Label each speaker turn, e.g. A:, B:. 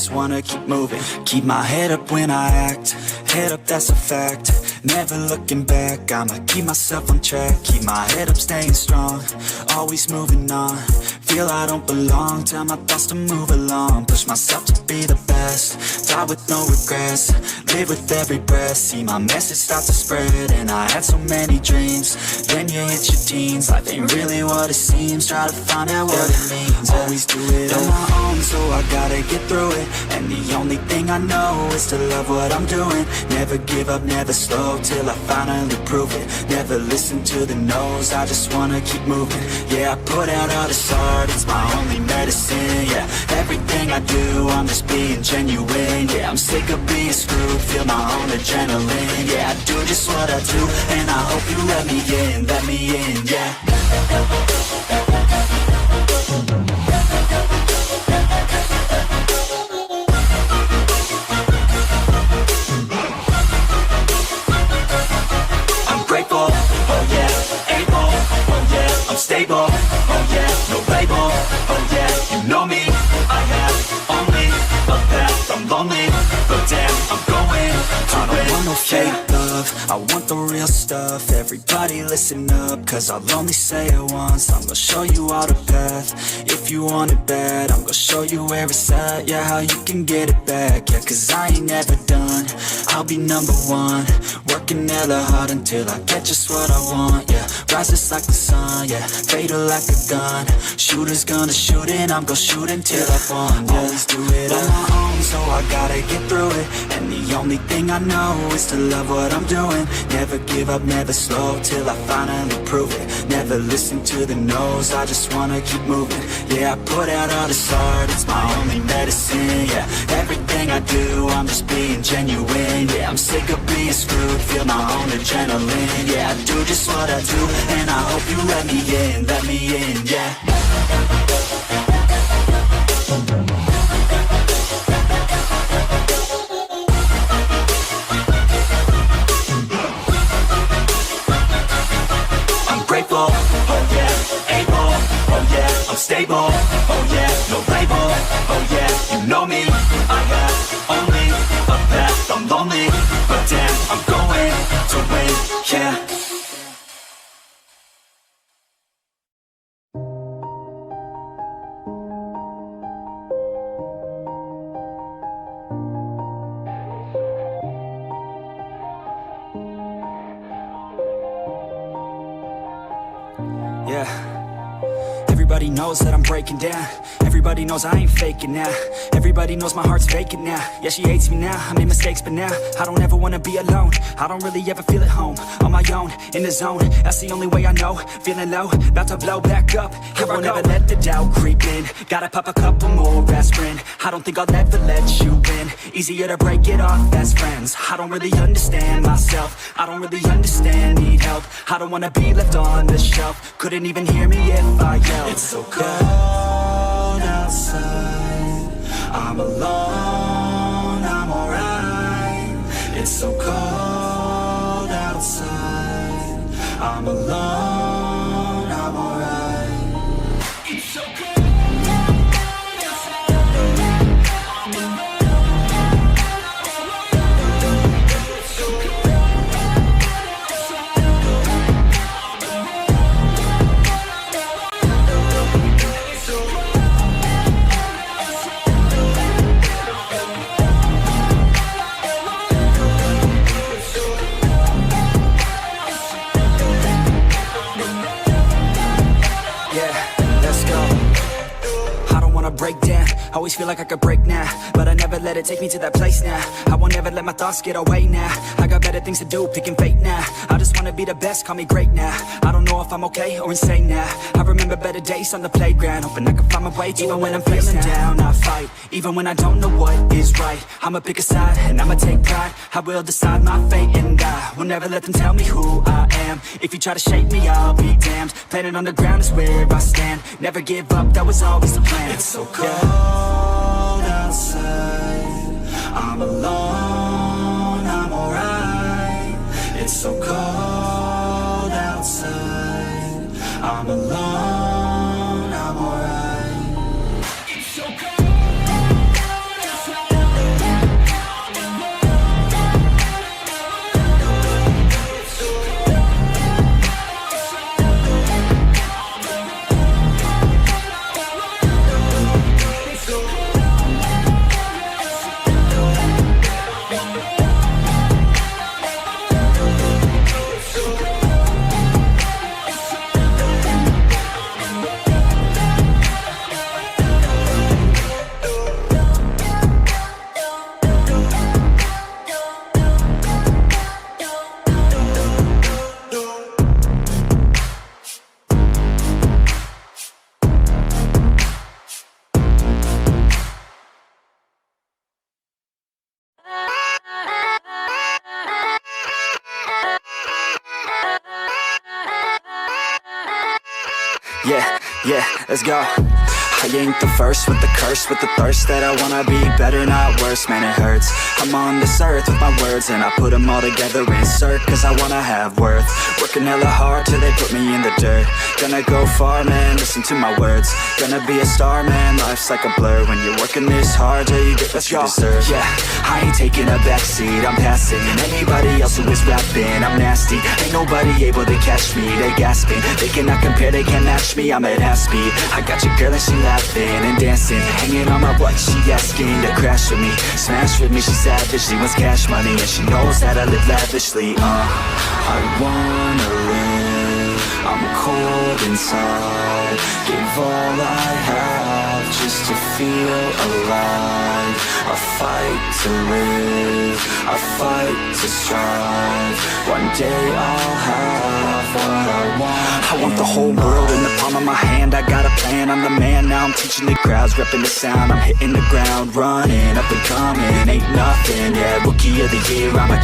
A: just wanna keep moving. Keep my head up when I act, head up, that's a fact. Never looking back, I'ma keep myself on track. Keep my head up, staying strong, always moving on. Feel I don't belong, tell my thoughts to move along. Push myself to be the best, die with no regrets. Live with every breath, see my message start to spread. And I had so many dreams, then you hit your teens. Life ain't really what it seems, try to find out what it means. Always do it on my own, so I gotta get through it. And the only thing I know is to love what I'm doing. Never give up, never slow, till I finally prove it. Never listen to the no's, I just wanna keep moving. Yeah, I put out all this art, it's my only medicine. Yeah, everything I do, I'm just being genuine. Yeah, I'm sick of being screwed, feel my own adrenaline. Yeah, I do just what I do, and I hope you let me in, yeah. I'm grateful, oh yeah, able, oh yeah, I'm stable, oh yeah, no label, oh yeah, you know me, I have only a path, I'm lonely, but damn, I'm going to I don't want no fake love, I want the real stuff. Everybody listen up, cause I'll only say it once. I'm gonna show you all the path, if you want it bad. I'm gonna show you where it's at, yeah, how you can get it back. Yeah, cause I ain't never done, I'll be number one. Working hella hard until I get just what I want, yeah. Rises like the sun, yeah, fatal like a gun. Shooters gonna shoot and I'm gonna shoot until I won, yeah. Always do it on my own, so I gotta get through it. And the only thing I know is to love what I'm doing. Never give up, never slow, till I finally prove it. Never listen to the no's, I just wanna keep moving. Yeah, I put out all this art, it's my only medicine. Yeah, everything I do, I'm just being genuine. Yeah, I'm sick of being screwed, feel my own adrenaline. Yeah, I do just what I do, and I hope you let me in, yeah. Grateful, oh yeah, able, oh yeah, I'm stable, oh yeah, no label, oh yeah, you know me, I have only a path, I'm lonely, but damn, I'm going to win, yeah. Yeah, everybody knows that I'm breaking down. Everybody knows I ain't faking now. Everybody knows my heart's vacant now. Yeah, she hates me now, I made mistakes but now I don't ever wanna be alone. I don't really ever feel at home. On my own, in the zone, that's the only way I know. Feeling low, about to blow back up. I won't ever let the doubt creep in. Gotta pop a couple more aspirin. I don't think I'll ever let you in. Easier to break it off best friends. I don't really understand myself, I don't really understand, need help. I don't wanna be left on the shelf. Couldn't even hear me if I yelled. It's so cold outside, I'm alone, I'm alright. It's so cold outside, I'm alone, I'm alright. It's so cold. Break down, always feel like I could break now, but I never let it take me to that place now. I won't ever let my thoughts get away now. I got better things to do, picking fate now. I just wanna be the best, call me great now. I don't know if I'm okay or insane now. I remember better days on the playground, hoping I can find my way even when I'm feeling down. I fight, even when I don't know what is right. I'ma pick a side, and I'ma take pride. I will decide my fate, and I will never let them tell me who I am. If you try to shape me, I'll be damned. Planet on the ground is where I stand. Never give up, that was always the plan. It's so cold outside, I'm alone, I'm alright. It's so cold outside, I'm alone, I'm alright. It's so cold outside.
B: Yeah, let's go. I ain't the first with the curse, with the thirst that I wanna be better, not worse, man it hurts. I'm on this earth with my words and I put them all together, insert, cause I wanna have worth. Working hella hard till they put me in the dirt. Gonna go far, man, listen to my words. Gonna be a star, man, life's like a blur. When you're working this hard till you get what you deserve. Yeah, I ain't taking a backseat, I'm passing anybody else who is rapping. I'm nasty, ain't nobody able to catch me. They gasping, they cannot compare, they can't match me. I'm at half speed, I got your girl and she laughing and dancing, hanging on my butt, she asking to crash with me, smash with me, she savage, she wants cash money, and she knows that I live lavishly. I wanna live, I'm cold inside, give all I have just to feel alive. I fight to live, I fight to strive, one day I'll have what I want. I want the whole world in the palm of my hand, I got a plan, I'm the man now, I'm teaching the crowds, repping the sound, I'm hitting the ground running, up and coming, ain't nothing, yeah, rookie of the year, I'm a